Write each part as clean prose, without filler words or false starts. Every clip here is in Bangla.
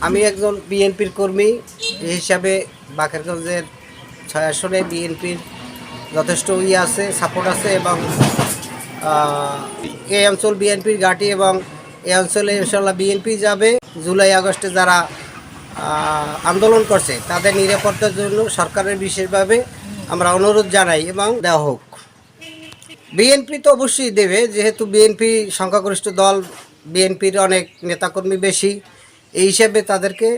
আমি একজন বিএনপির কর্মী হিসাবে বাকেরগঞ্জের ৬ আসনে বিএনপির যথেষ্ট আছে, সাপোর্ট আছে এবং এই অঞ্চল বিএনপির ঘাঁটি এবং এই অঞ্চলে ইনশাল্লাহ বিএনপি যাবে। জুলাই আগস্টে যারা আন্দোলন করছে তাদের নিরাপত্তার জন্য সরকারের বিশেষভাবে আমরা অনুরোধ জানাই এবং দেওয়া হোক। বিএনপি তো অবশ্যই দেবে, যেহেতু বিএনপি সংখ্যাগরিষ্ঠ দল, বিএনপির অনেক নেতাকর্মী বেশি, এই হিসাবে তাদেরকে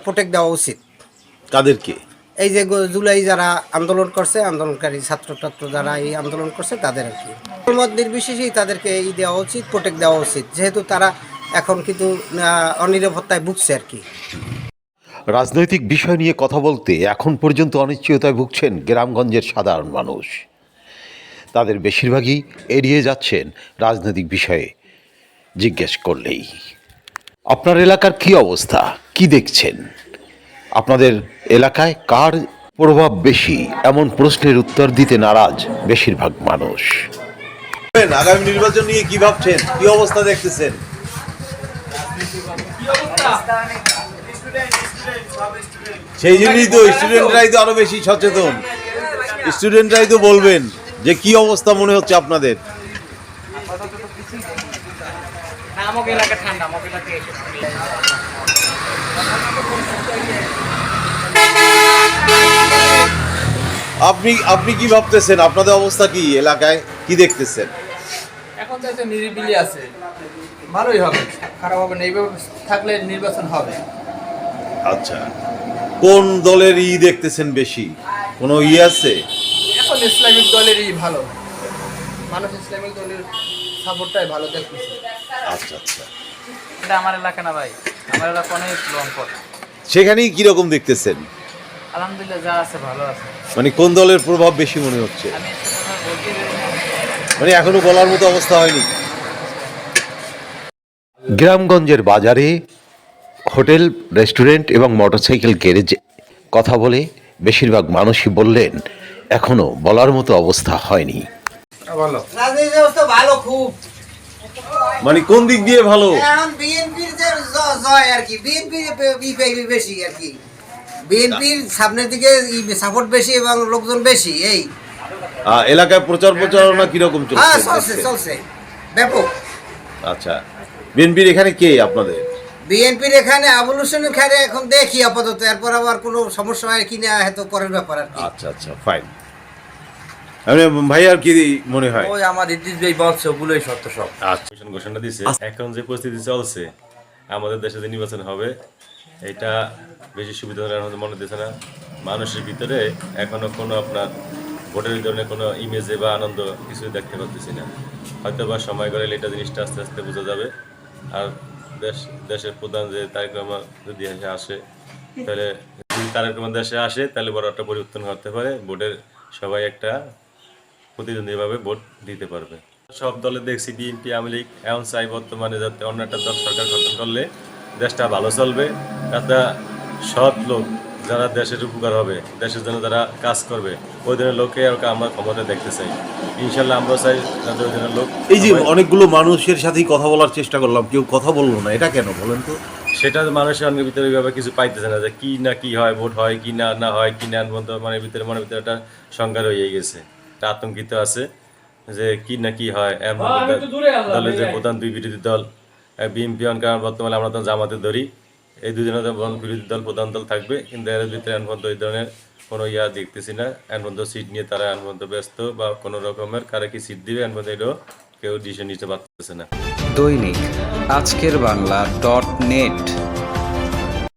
প্রোটেক্ট দেওয়া উচিত। তাদেরকে এই যে জুলাই যারা আন্দোলন করছে, আন্দোলনকারী ছাত্রছাত্র যারা এই আন্দোলন করছে তাদের আর কি মত নির্বিশেষেই তাদেরকে দেওয়া উচিত, প্রোটেক্ট দেওয়া উচিত, যেহেতু তারা এখন কিন্তু অনিরাপত্তায় ভুগছে আর কি। রাজনৈতিক বিষয় নিয়ে কথা বলতে এখন পর্যন্ত অনিশ্চয়তায় ভুগছেন গ্রামগঞ্জের সাধারণ মানুষ। তাদের বেশিরভাগই এড়িয়ে যাচ্ছেন রাজনৈতিক বিষয়ে জিজ্ঞেস করলেই। আপনার এলাকার কি অবস্থা, কি দেখছেন? আপনাদের এলাকায় কার প্রভাব বেশি, এমন প্রশ্নের উত্তর দিতে নারাজ বেশিরভাগ মানুষ। আগামী নির্বাচন নিয়ে কি ভাবছেন, কি অবস্থা দেখতেছেন? সেই জন্যই তো স্টুডেন্টরাই তো আরো বেশি সচেতন। স্টুডেন্টরাই তো বলবেন যে কি অবস্থা মনে হচ্ছে আপনাদের। আপনি কি ভাবতেছেন, আপনাদের অবস্থা কি, এলাকায় কি দেখতেছেন? এখন তো একটা নিরিবিলি আছে, ভালোই হবে, খারাপ হবে না, এইভাবে থাকলে নির্বাচন হবে। আচ্ছা, কোন দলের দেখতেছেন বেশি, কোনো আছে? এখন ইসলামিক দলেরই ভালো, মানুষ ইসলামিক দলের সাপোর্টটাই ভালো দেখতেছে। আচ্ছা আচ্ছা, এটা আমার এলাকা না ভাই, আমার এলাকা অনেক লং পথ। সেখানেই কিরকম দেখতেছেন? আলহামদুলিল্লাহ যা আছে ভালো আছে। মানে কোন দলের প্রভাব বেশি মনে হচ্ছে? আমি বলতে মানে এখনো বলার মতো অবস্থা হয়নি। গ্রামগঞ্জের বাজারে, হোটেল, রেস্টুরেন্ট এবং মোটরসাইকেল গ্যারেজে কথা বলে বেশিরভাগ মানুষই বললেন এখনো বলার মতো অবস্থা হয়নি। রাজনৈতিক অবস্থা ভালো খুব। মানে কোন দিক দিয়ে ভালো? এখন বিএনপির যে জয় আর কি, বিএনপি বেশি আর কি, বিএনপির সামনের দিকে সাপোর্ট বেশি এবং লোকজন বেশি। এই এলাকায় প্রচারণা কিরকম চলছে? চলছে ব্যাপক। আচ্ছা, বিএনপির এখানে কে আপনাদের? বিএনপির এখানে আবুল হোসেনের খারে এখন দেখি আপাতত, এরপর আবার কোনো সমস্যা হয় কিনা হয়তো পরের ব্যাপার আর কি। আচ্ছা আচ্ছা, ফাইন। ভাই আর কি মনে হয়? ওই আমার ইদ্রিস ভাই বলছে ওগুলোই সত্য সব। আচ্ছা, ঘোষণা দিছে, এখন যে পরিস্থিতি চলছে আমাদের দেশে যে নির্বাচন হবে এটা বেশি সুবিধা মনে দিচ্ছে না। মানুষের ভিতরে এখনো কোনো আপনার ভোটের ধরনের কোনো ইমেজে বা আনন্দ কিছু দেখতে পাচ্ছি না। হয়তো বা সময় গেলে এটা জিনিসটা আস্তে আস্তে বোঝা যাবে। আর দেশের প্রধান যে তারেক রহমান যদি আসে, তাহলে যদি তারেক রহমান দেশে আসে তাহলে বড় একটা পরিবর্তন করতে পারে। ভোটের সবাই একটা প্রতিদ্বন্দ্বীভাবে ভোট দিতে পারবে। সব দলে দেখছি বিএনপি, আওয়ামী লীগ এমন চাই বর্তমানে যাতে অন্য একটা দল সরকার গঠন করলে দেশটা ভালো চলবে, তাতে সৎ লোক যারা দেশের উপকার হবে, দেশের জন্য যারা কাজ করবে, ওই ধরনের লোককে আমরা ক্ষমতা দেখতে চাই। ইনশাল্লাহ আমরা চাই যাতে ওই ধরনের লোক। এই যে অনেকগুলো মানুষের সাথেই কথা বলার চেষ্টা করলাম, কেউ কথা বললো না, এটা কেন বলেন তো? সেটা মানুষের অনেক ভিতরে ওইভাবে কিছু পাইতেছে না, যে কি না কি হয়, ভোট হয় কি না না হয় কি না, মনের ভিতরে একটা সংখ্যা রয়ে গেছে, একটা আতঙ্কিত আছে যে কি না কি হয়। দলের যে প্রধান দুই বিরোধী দল বিএনপি, কারণ বর্তমানে আমরা তো জামাতে ধরি, এই দুজনের বিরোধী দল প্রধান দল থাকবে, কিন্তু এর ভিতরে এখন পর্যন্ত ওই ধরনের কোনো দেখতেছি না। এখন পর্যন্ত সিট নিয়ে তারা এখন পর্যন্ত ব্যস্ত, বা কোনো রকমের কারা কি সিট দিবে এখন পর্যন্ত এটাও কেউ ডিসিশন নিতে পারতেছে না। দৈনিক আজকের বাংলা .net